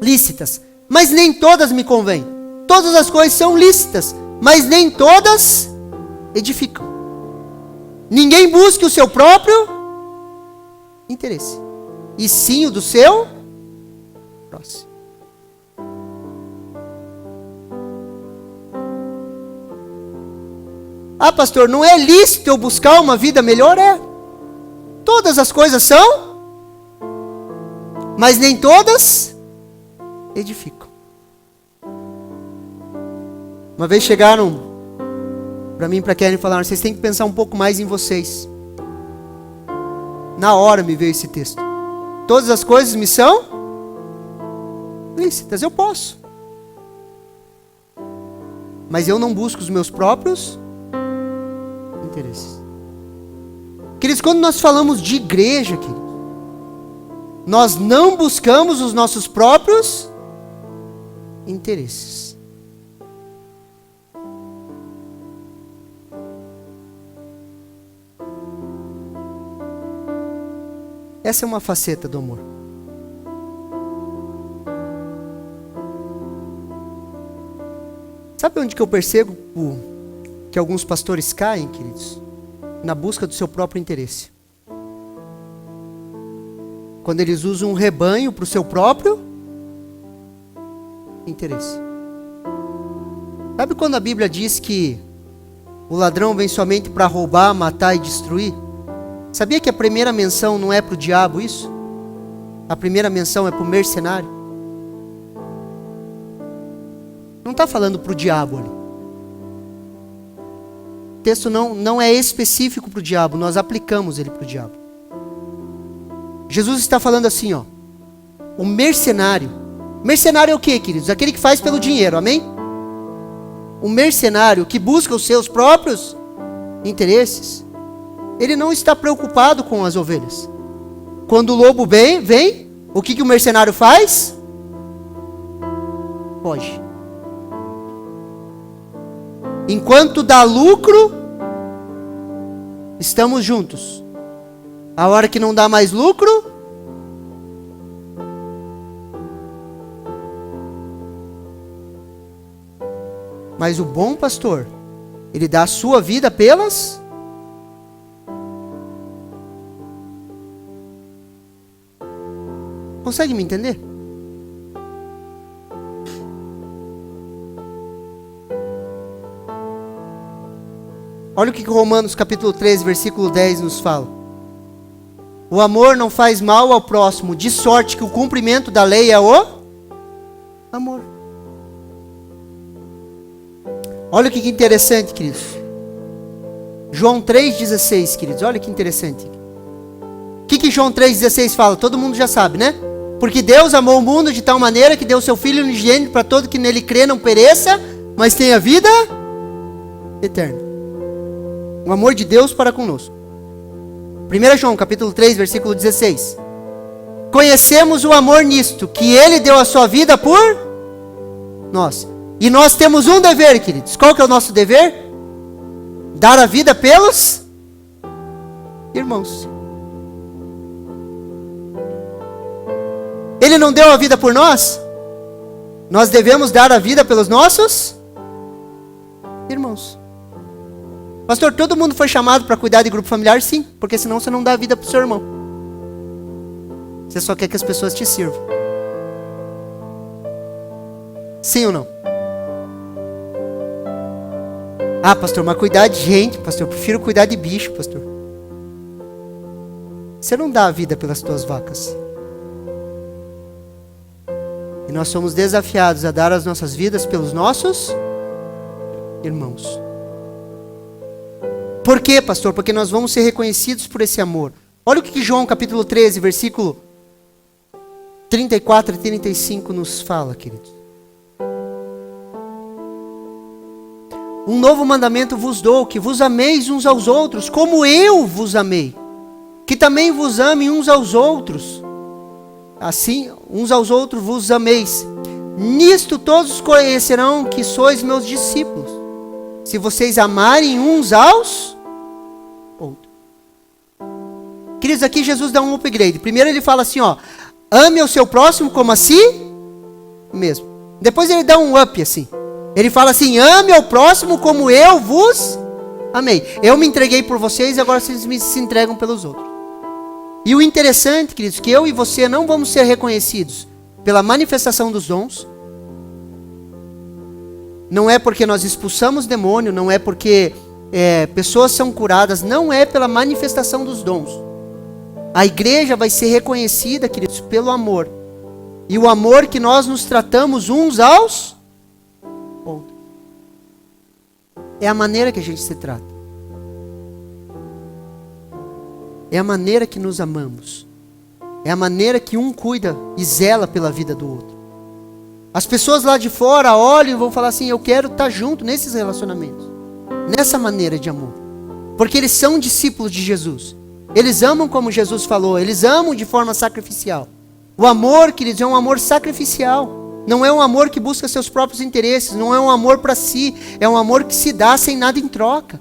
lícitas, mas nem todas me convêm. Todas as coisas são lícitas, mas nem todas edificam. Ninguém busque o seu próprio interesse, e sim o do seu próximo. Pastor, não é lícito eu buscar uma vida melhor? É. Todas as coisas são, mas nem todas edificam. Uma vez chegaram para mim e para Karen e falaram: vocês têm que pensar um pouco mais em vocês. Na hora me veio esse texto. Todas as coisas me são lícitas, eu posso. Mas eu não busco os meus próprios interesses. Queridos, quando nós falamos de igreja, queridos, nós não buscamos os nossos próprios interesses. Essa é uma faceta do amor. Sabe onde que eu percebo que alguns pastores caem, queridos? Na busca do seu próprio interesse. Quando eles usam um rebanho para o seu próprio interesse. Sabe quando a Bíblia diz que o ladrão vem somente para roubar, matar e destruir? Sabia que a primeira menção não é para o diabo isso? A primeira menção é para o mercenário. Não está falando para o diabo ali. O texto não é específico para o diabo, nós aplicamos ele para o diabo. Jesus está falando assim, ó. O mercenário. Mercenário é o que, queridos? Aquele que faz pelo dinheiro, amém? O mercenário que busca os seus próprios interesses. Ele não está preocupado com as ovelhas. Quando o lobo vem, o que o mercenário faz? Foge. Enquanto dá lucro, estamos juntos. A hora que não dá mais lucro, mas o bom pastor, ele dá a sua vida pelas... Consegue me entender? Olha o que Romanos capítulo 13, versículo 10 nos fala. O amor não faz mal ao próximo, de sorte que o cumprimento da lei é o amor. Olha o que interessante, queridos. João 3,16, queridos. Olha que interessante. O que João 3,16 fala? Todo mundo já sabe, né? Porque Deus amou o mundo de tal maneira que deu seu Filho unigênito para todo que nele crê não pereça, mas tenha vida eterna. O amor de Deus para conosco. 1 João capítulo 3, versículo 16. Conhecemos o amor nisto, que Ele deu a sua vida por nós. E nós temos um dever, queridos. Qual que é o nosso dever? Dar a vida pelos irmãos. Ele não deu a vida por nós? Nós devemos dar a vida pelos nossos irmãos. Pastor, todo mundo foi chamado para cuidar de grupo familiar? Sim, porque senão você não dá a vida para o seu irmão. Você só quer que as pessoas te sirvam. Sim ou não? Ah, pastor, mas cuidar de gente, pastor, eu prefiro cuidar de bicho, pastor. Você não dá a vida pelas tuas vacas. E nós somos desafiados a dar as nossas vidas pelos nossos irmãos. Por quê, pastor? Porque nós vamos ser reconhecidos por esse amor. Olha o que João capítulo 13, versículo 34 e 35 nos fala, queridos. Um novo mandamento vos dou, que vos ameis uns aos outros, como eu vos amei. Que também vos amem uns aos outros. Assim, uns aos outros vos ameis. Nisto todos conhecerão que sois meus discípulos, se vocês amarem uns aos outros. Queridos, aqui Jesus dá um upgrade. Primeiro ele fala assim, ó, ame o seu próximo como a si mesmo. Depois ele dá um up assim. Ele fala assim, ame ao próximo como eu vos amei. Eu me entreguei por vocês e agora vocês se entregam pelos outros. E o interessante, queridos, que eu e você não vamos ser reconhecidos pela manifestação dos dons. Não é porque nós expulsamos demônio, não é porque pessoas são curadas, não é pela manifestação dos dons. A igreja vai ser reconhecida, queridos, pelo amor. E o amor que nós nos tratamos uns aos outros. É a maneira que a gente se trata. É a maneira que nos amamos. É a maneira que um cuida e zela pela vida do outro. As pessoas lá de fora olham e vão falar assim, eu quero estar junto nesses relacionamentos. Nessa maneira de amor. Porque eles são discípulos de Jesus. Eles amam como Jesus falou, eles amam de forma sacrificial. O amor, queridos, é um amor sacrificial. Não é um amor que busca seus próprios interesses, não é um amor para si, é um amor que se dá sem nada em troca.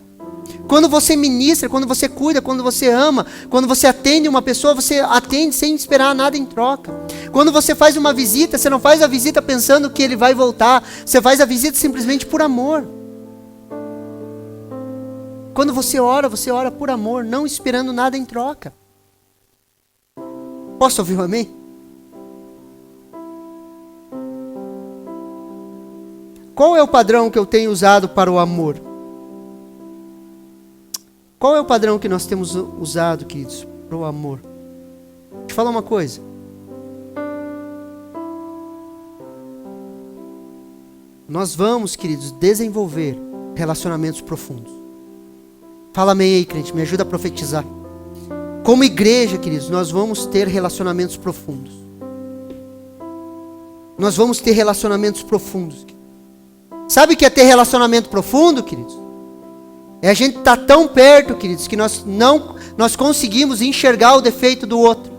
Quando você ministra, quando você cuida, quando você ama, quando você atende uma pessoa, você atende sem esperar nada em troca. Quando você faz uma visita, você não faz a visita pensando que ele vai voltar, você faz a visita simplesmente por amor. Quando você ora por amor, não esperando nada em troca. Posso ouvir um amém? Qual é o padrão que eu tenho usado para o amor? Qual é o padrão que nós temos usado, queridos, para o amor? Deixa eu falar uma coisa. Nós vamos, queridos, desenvolver relacionamentos profundos. Fala amém aí, crente, me ajuda a profetizar. Como igreja, queridos, nós vamos ter relacionamentos profundos. Nós vamos ter relacionamentos profundos. Sabe o que é ter relacionamento profundo, queridos? É a gente estar tão perto, queridos, que nós conseguimos enxergar o defeito do outro.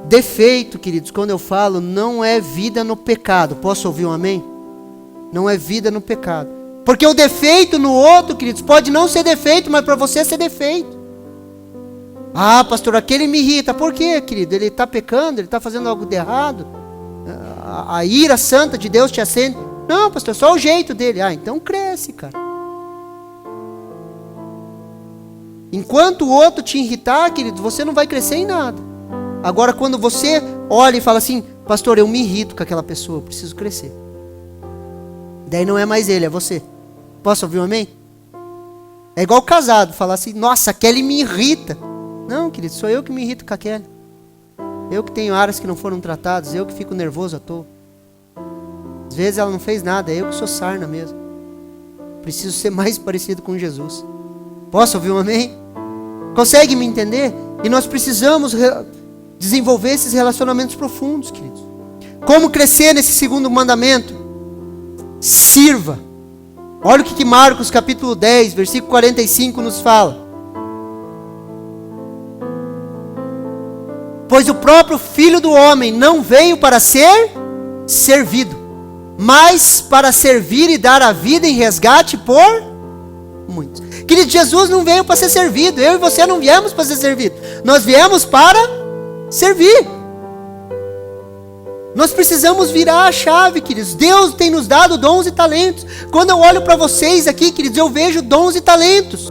Defeito, queridos, quando eu falo, não é vida no pecado. Posso ouvir um amém? Não é vida no pecado. Porque o defeito no outro, queridos, pode não ser defeito, mas para você é ser defeito. Ah, pastor, aquele me irrita. Por quê, querido? Ele está pecando, ele está fazendo algo de errado. A ira santa de Deus te acende. Não, pastor, só o jeito dele. Ah, então cresce, cara. Enquanto o outro te irritar, querido, você não vai crescer em nada. Agora, quando você olha e fala assim, pastor, eu me irrito com aquela pessoa, eu preciso crescer. Daí não é mais ele, é você. Posso ouvir um amém? É igual casado, falar assim, nossa, a Kelly me irrita. Não, querido, sou eu que me irrito com a Kelly. Eu que tenho áreas que não foram tratadas, eu que fico nervoso à toa. Às vezes ela não fez nada, é eu que sou sarna mesmo. Preciso ser mais parecido com Jesus. Posso ouvir um amém? Consegue me entender? E nós precisamos desenvolver esses relacionamentos profundos, queridos. Como crescer nesse segundo mandamento? Sirva. Olha o que Marcos capítulo 10, versículo 45 nos fala. Pois o próprio Filho do Homem não veio para ser servido, mas para servir e dar a vida em resgate por muitos. Querido, Jesus não veio para ser servido. Eu e você não viemos para ser servido. Nós viemos para servir. Nós precisamos virar a chave, queridos. Deus tem nos dado dons e talentos. Quando eu olho para vocês aqui, queridos, eu vejo dons e talentos.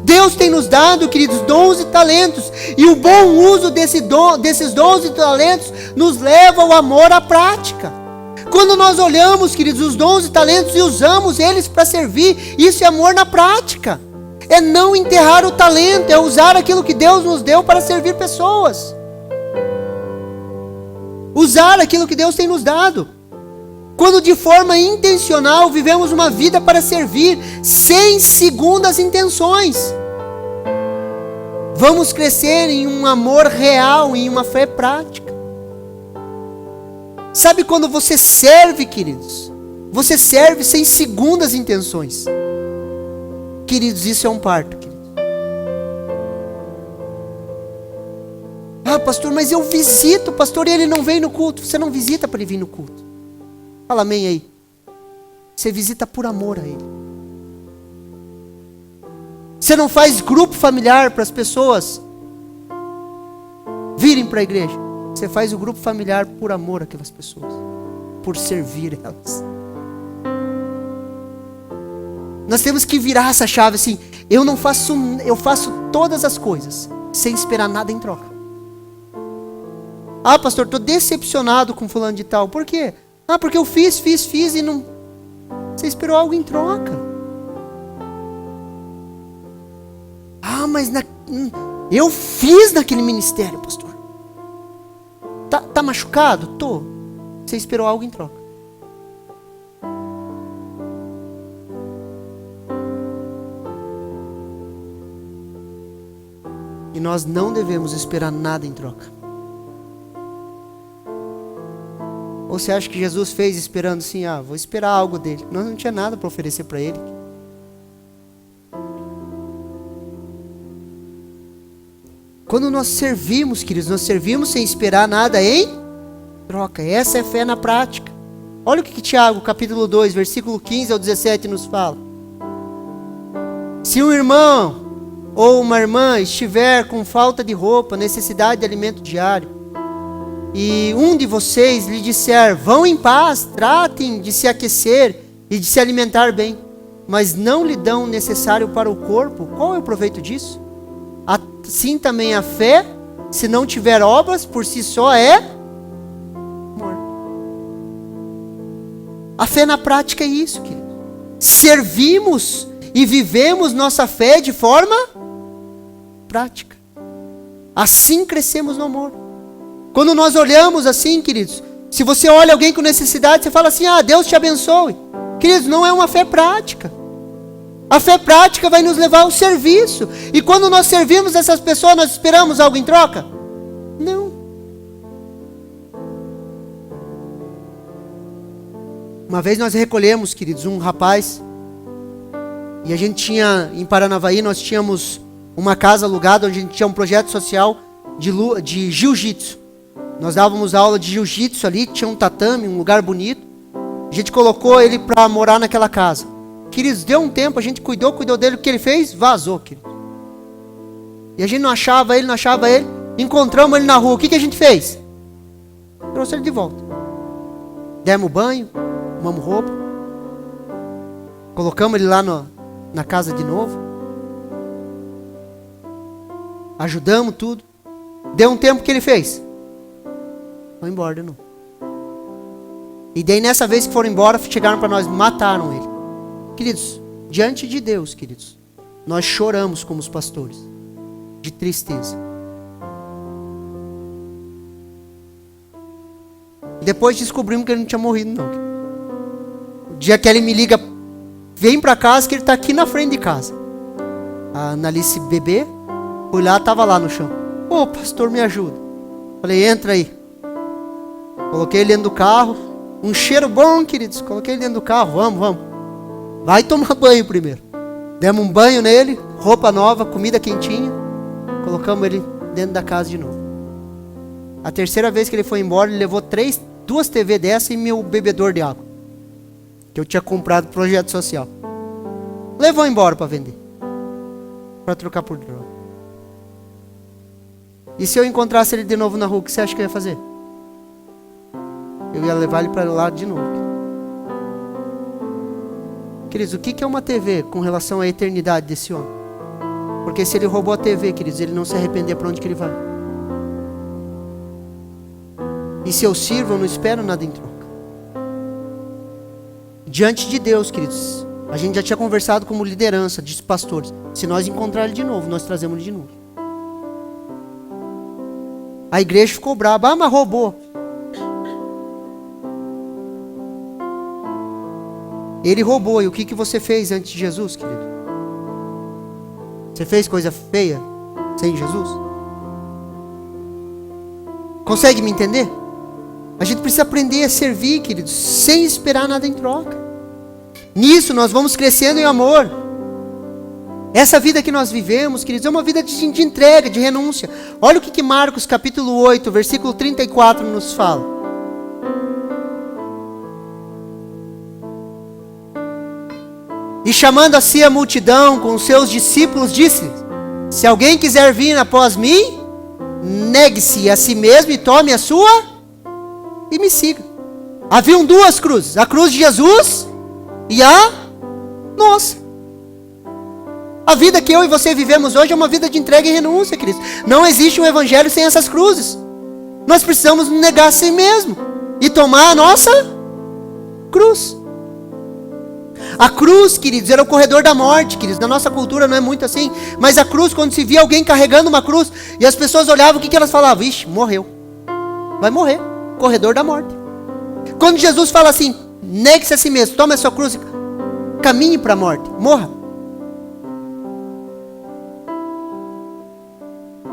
Deus tem nos dado, queridos, dons e talentos. E o bom uso desses dons e talentos nos leva ao amor à prática. Quando nós olhamos, queridos, os dons e talentos e usamos eles para servir, isso é amor na prática. É não enterrar o talento, é usar aquilo que Deus nos deu para servir pessoas. Usar aquilo que Deus tem nos dado. Quando de forma intencional vivemos uma vida para servir, sem segundas intenções, vamos crescer em um amor real, em uma fé prática. Sabe quando você serve, queridos? Você serve sem segundas intenções. Queridos, isso é um parto, queridos. Ah, pastor, mas eu visito, pastor, e ele não vem no culto. Você não visita para ele vir no culto. Fala amém aí. Você visita por amor a ele. Você não faz grupo familiar para as pessoas virem para a igreja. Você faz o grupo familiar por amor àquelas pessoas, por servir elas. Nós temos que virar essa chave assim. Eu faço todas as coisas sem esperar nada em troca. Ah, pastor, estou decepcionado com fulano de tal. Por quê? Ah, porque eu fiz e não... Você esperou algo em troca. Ah, mas eu fiz naquele ministério, pastor. Tá machucado? Tô. Você esperou algo em troca. E nós não devemos esperar nada em troca. Ou você acha que Jesus fez esperando assim, vou esperar algo dele? Nós não tinha nada para oferecer para ele. Quando nós servimos, queridos, nós servimos sem esperar nada em troca. Essa é fé na prática. Olha o que Tiago, capítulo 2, versículo 15 ao 17 nos fala. Se um irmão ou uma irmã estiver com falta de roupa, necessidade de alimento diário, e um de vocês lhe disser, vão em paz, tratem de se aquecer e de se alimentar bem, mas não lhe dão o necessário para o corpo, qual é o proveito disso? Assim também a fé, se não tiver obras, por si só é morta. A fé na prática é isso, querido. Servimos e vivemos nossa fé de forma prática. Assim crescemos no amor. Quando nós olhamos assim, queridos, se você olha alguém com necessidade, você fala assim, Deus te abençoe. Queridos, não é uma fé prática. A fé prática vai nos levar ao serviço. E quando nós servimos essas pessoas, nós esperamos algo em troca? Não. Uma vez nós recolhemos, queridos, um rapaz. E a gente tinha, em Paranavaí, nós tínhamos uma casa alugada, onde a gente tinha um projeto social de jiu-jitsu. Nós dávamos aula de jiu-jitsu ali, tinha um tatame, um lugar bonito. A gente colocou ele para morar naquela casa. Queridos, deu um tempo, a gente cuidou dele, o que ele fez? Vazou, querido. E a gente não achava ele, encontramos ele na rua, o que a gente fez? Trouxe ele de volta. Demos banho, tomamos roupa, colocamos ele lá na casa de novo, ajudamos tudo. Deu um tempo, o que ele fez? Foi embora de novo. E daí nessa vez que foram embora, chegaram para nós, mataram ele. Queridos, diante de Deus, queridos, nós choramos como os pastores, de tristeza. E depois descobrimos que ele não tinha morrido, não. O dia que ele me liga, vem para casa, que ele está aqui na frente de casa. A Analice bebê, fui lá, estava lá no chão. Pastor, me ajuda. Falei, entra aí. Coloquei ele dentro do carro, um cheiro bom, queridos, coloquei ele dentro do carro, vamos. Vai tomar banho primeiro. Demos um banho nele, roupa nova, comida quentinha. Colocamos ele dentro da casa de novo. A terceira vez que ele foi embora, ele levou 2 TV dessa e meu bebedor de água. Que eu tinha comprado pro projeto social. Levou embora para vender. Para trocar por droga. E se eu encontrasse ele de novo na rua, o que você acha que eu ia fazer? Eu ia levar ele para lá de novo. Queridos, o que é uma TV com relação à eternidade desse homem? Porque se ele roubou a TV, queridos, ele não se arrepender, para onde que ele vai? E se eu sirvo, eu não espero nada em troca. Diante de Deus, queridos, a gente já tinha conversado como liderança, de pastores. Se nós encontrar ele de novo, nós trazemos ele de novo. A igreja ficou brava, mas roubou. Ele roubou, e o que você fez antes de Jesus, querido? Você fez coisa feia sem Jesus? Consegue me entender? A gente precisa aprender a servir, queridos, sem esperar nada em troca. Nisso nós vamos crescendo em amor. Essa vida que nós vivemos, queridos, é uma vida de entrega, de renúncia. Olha o que Marcos capítulo 8, versículo 34 nos fala. E chamando a si a multidão com os seus discípulos, disse: se alguém quiser vir após mim, negue-se a si mesmo e tome a sua e me siga. Haviam 2 cruzes, a cruz de Jesus e a nossa. A vida que eu e você vivemos hoje é uma vida de entrega e renúncia, queridos. Não existe um evangelho sem essas cruzes. Nós precisamos negar a si mesmo e tomar a nossa cruz. A cruz, queridos, era o corredor da morte, queridos. Na nossa cultura não é muito assim. Mas a cruz, quando se via alguém carregando uma cruz, e as pessoas olhavam, o que elas falavam? Ixi, morreu. Vai morrer. Corredor da morte. Quando Jesus fala assim, negue-se a si mesmo, tome a sua cruz, caminhe para a morte, morra.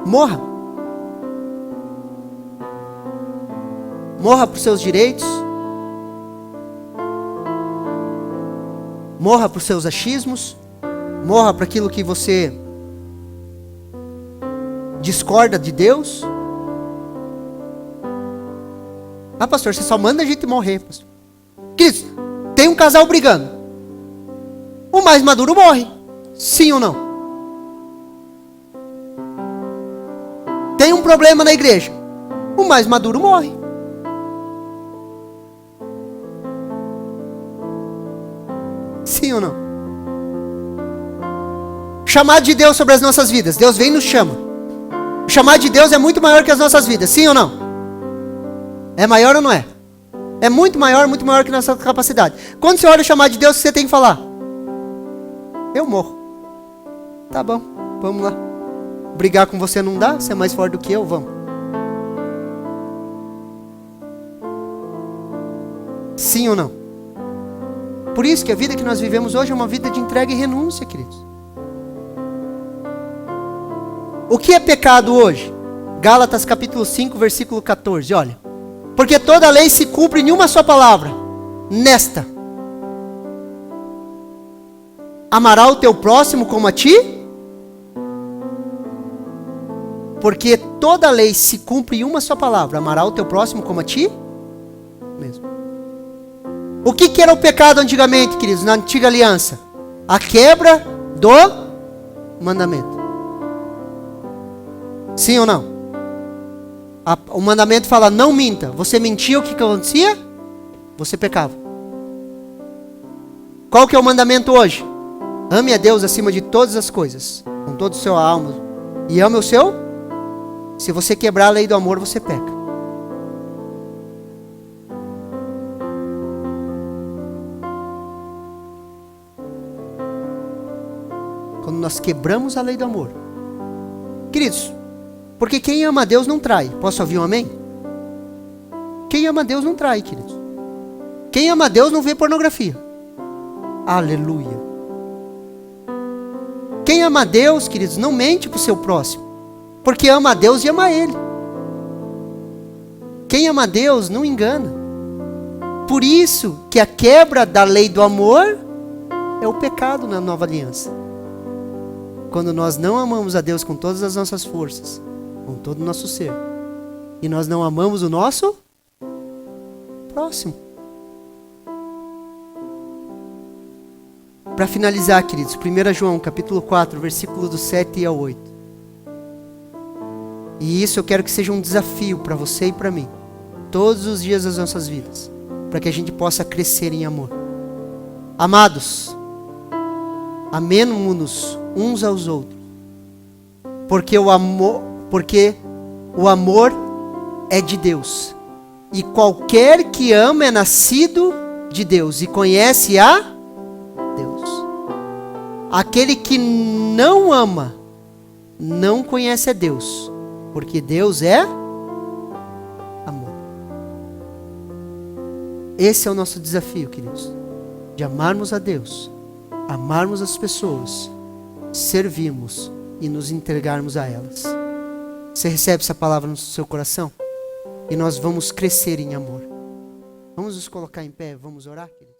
Morra. Morra por seus direitos, Morra para os seus achismos. Morra para aquilo que você discorda de Deus. Ah, pastor, você só manda a gente morrer, pastor. Queridos, tem um casal brigando. O mais maduro morre. Sim ou não? Tem um problema na igreja. O mais maduro morre. Sim ou não? Chamado de Deus sobre as nossas vidas. Deus vem e nos chama. O chamado de Deus é muito maior que as nossas vidas. Sim ou não? É maior ou não é? É muito maior que nossa capacidade. Quando você olha o chamado de Deus, o que você tem que falar? Eu morro. Tá bom, vamos lá. Brigar com você não dá? Você é mais forte do que eu? Vamos. Sim ou não? Por isso que a vida que nós vivemos hoje é uma vida de entrega e renúncia, queridos. O que é pecado hoje? Gálatas capítulo 5, versículo 14, olha. Porque toda lei se cumpre em uma só palavra. Nesta. Amará o teu próximo como a ti? Porque toda lei se cumpre em uma só palavra. Amará o teu próximo como a ti? Mesmo. O que era o pecado antigamente, queridos? Na antiga aliança? A quebra do mandamento. Sim ou não? O mandamento fala, não minta. Você mentia, o que acontecia? Você pecava. Qual que é o mandamento hoje? Ame a Deus acima de todas as coisas, com toda a sua alma. E ame o seu? Se você quebrar a lei do amor, você peca. Quando nós quebramos a lei do amor. Queridos, porque quem ama a Deus não trai. Posso ouvir um amém? Quem ama a Deus não trai, queridos. Quem ama a Deus não vê pornografia. Aleluia. Quem ama a Deus, queridos, não mente para o seu próximo. Porque ama a Deus e ama a Ele. Quem ama a Deus não engana. Por isso que a quebra da lei do amor é o pecado na nova aliança. Quando nós não amamos a Deus com todas as nossas forças, com todo o nosso ser, e nós não amamos o nosso próximo. Para finalizar, queridos, 1 João capítulo 4, versículo do 7 ao 8. E isso eu quero que seja um desafio para você e para mim, todos os dias das nossas vidas, para que a gente possa crescer em amor. Amados, amemo-nos uns aos outros, porque o amor é de Deus, e qualquer que ama é nascido de Deus e conhece a Deus. Aquele que não ama não conhece a Deus, porque Deus é amor. Esse é o nosso desafio, queridos, de amarmos a Deus, amarmos as pessoas, servirmos e nos entregarmos a elas. Você recebe essa palavra no seu coração? E nós vamos crescer em amor. Vamos nos colocar em pé, vamos orar, queridos?